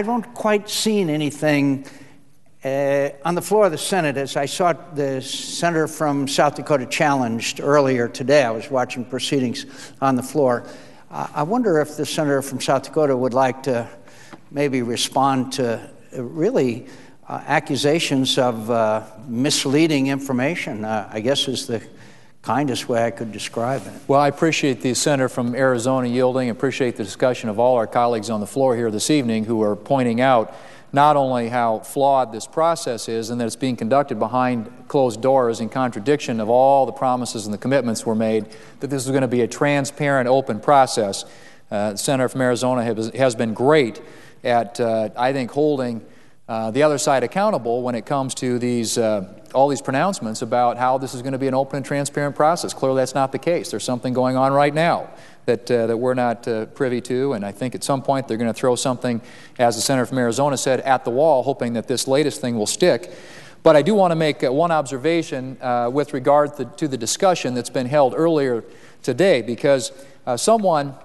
haven't quite seen anything on the floor of the Senate, as I saw the senator from South Dakota challenged earlier today. I was watching proceedings on the floor. I wonder if the senator from South Dakota would like to maybe respond to really accusations of misleading information, I guess is the kindest way I could describe it. Well, I appreciate the senator from Arizona yielding. I appreciate the discussion of all our colleagues on the floor here this evening who are pointing out not only how flawed this process is and that it's being conducted behind closed doors in contradiction of all the promises and the commitments were made, that this is going to be a transparent, open process. The senator from Arizona has been great at, I think, holding the other side accountable when it comes to these all these pronouncements about how this is going to be an open and transparent process. Clearly, that's not the case. There's something going on right now that we're not privy to, and I think at some point they're going to throw something, as the senator from Arizona said, at the wall, hoping that this latest thing will stick. But I do want to make one observation with regard to the discussion that's been held earlier today, because someone,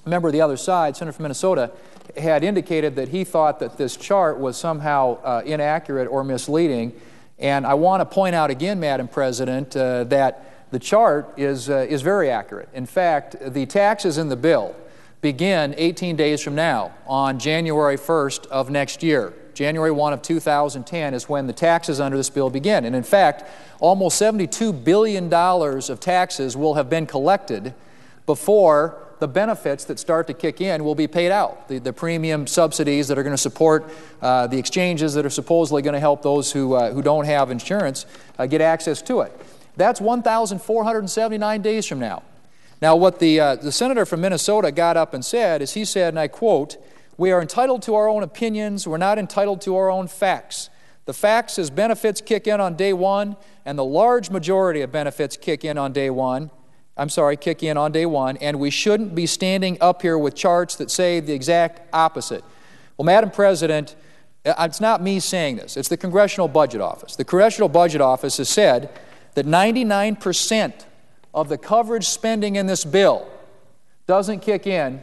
a member of the other side, senator from Minnesota, had indicated that he thought that this chart was somehow inaccurate or misleading. And I want to point out again, Madam President, that the chart is very accurate. In fact, the taxes in the bill begin 18 days from now on January 1st of next year. January 1 of 2010 is when the taxes under this bill begin. And in fact, almost $72 billion of taxes will have been collected before the benefits that start to kick in will be paid out. The premium subsidies that are going to support the exchanges that are supposedly going to help those who don't have insurance get access to it. That's 1,479 days from now. Now, what the senator from Minnesota got up and said is, he said, and I quote, "We are entitled to our own opinions. We're not entitled to our own facts. The facts is benefits kick in on day one, and the large majority of benefits kick in on day one, and we shouldn't be standing up here with charts that say the exact opposite." Well, Madam President, it's not me saying this. It's the Congressional Budget Office. The Congressional Budget Office has said that 99% of the coverage spending in this bill doesn't kick in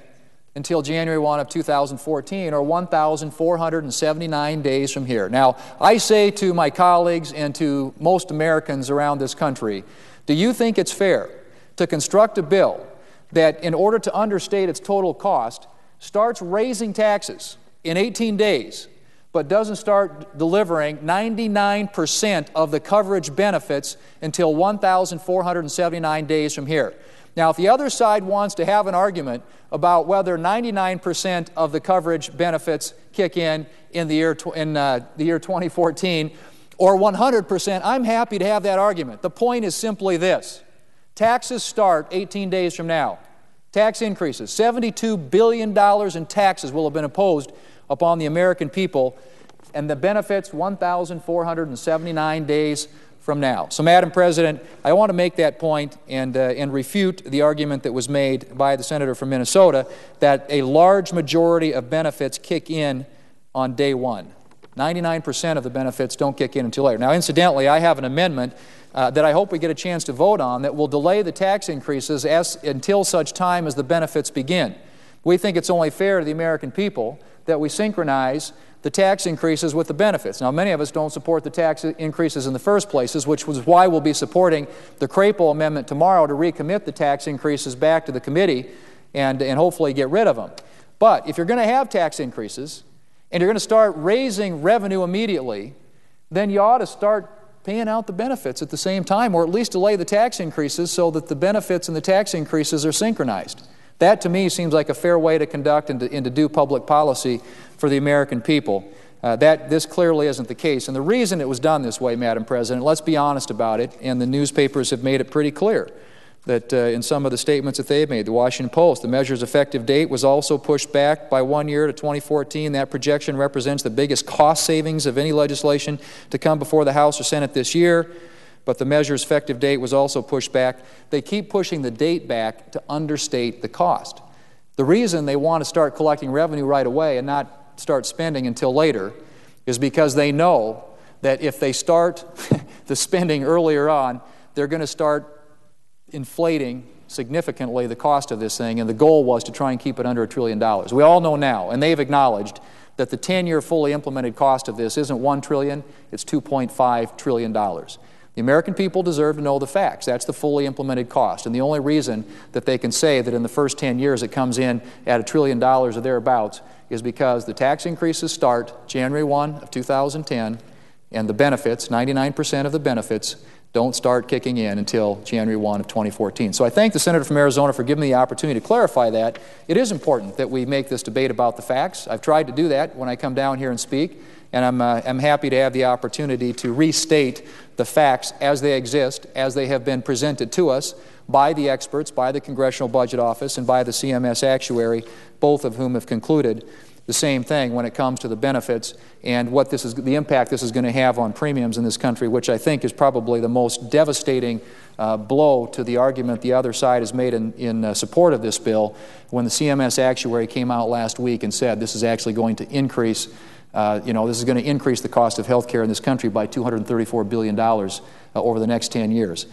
until January 1 of 2014, or 1,479 days from here. Now, I say to my colleagues and to most Americans around this country, do you think it's fair to construct a bill that, in order to understate its total cost, starts raising taxes in 18 days, but doesn't start delivering 99% of the coverage benefits until 1,479 days from here? Now, if the other side wants to have an argument about whether 99% of the coverage benefits kick in the year 2014 or 100%, I'm happy to have that argument. The point is simply this. Taxes start 18 days from now. Tax increases. $72 billion in taxes will have been imposed upon the American people, and the benefits 1,479 days from now. So, Madam President, I want to make that point and refute the argument that was made by the senator from Minnesota that a large majority of benefits kick in on day one. 99% of the benefits don't kick in until later. Now, incidentally, I have an amendment that I hope we get a chance to vote on that will delay the tax increases until such time as the benefits begin. We think it's only fair to the American people that we synchronize the tax increases with the benefits. Now, many of us don't support the tax increases in the first places, which was why we'll be supporting the Crapo amendment tomorrow to recommit the tax increases back to the committee and hopefully get rid of them. But if you're going to have tax increases and you're going to start raising revenue immediately, then you ought to start paying out the benefits at the same time, or at least delay the tax increases so that the benefits and the tax increases are synchronized. That, to me, seems like a fair way to conduct and to do public policy for the American people. This clearly isn't the case. And the reason it was done this way, Madam President, let's be honest about it, and the newspapers have made it pretty clear that in some of the statements that they've made, the Washington Post, the measure's effective date was also pushed back by 1 year to 2014. That projection represents the biggest cost savings of any legislation to come before the House or Senate this year. But the measure's effective date was also pushed back. They keep pushing the date back to understate the cost. The reason they want to start collecting revenue right away and not start spending until later is because they know that if they start the spending earlier on, they're going to start inflating significantly the cost of this thing, and the goal was to try and keep it under $1 trillion. We all know now, and they've acknowledged, that the 10-year fully implemented cost of this isn't $1 trillion, it's $2.5 trillion. The American people deserve to know the facts. That's the fully implemented cost. And the only reason that they can say that in the first 10 years it comes in at $1 trillion or thereabouts is because the tax increases start January 1 of 2010, and the benefits, 99% of the benefits, don't start kicking in until January 1 of 2014. So I thank the senator from Arizona for giving me the opportunity to clarify that. It is important that we make this debate about the facts. I've tried to do that when I come down here and speak, and I'm happy to have the opportunity to restate the facts as they exist, as they have been presented to us by the experts, by the Congressional Budget Office, and by the CMS actuary, both of whom have concluded the same thing when it comes to the benefits and what this is, the impact this is going to have on premiums in this country, which I think is probably the most devastating blow to the argument the other side has made in support of this bill, when the CMS actuary came out last week and said this is actually going to increase, this is going to increase the cost of health care in this country by $234 billion over the next 10 years.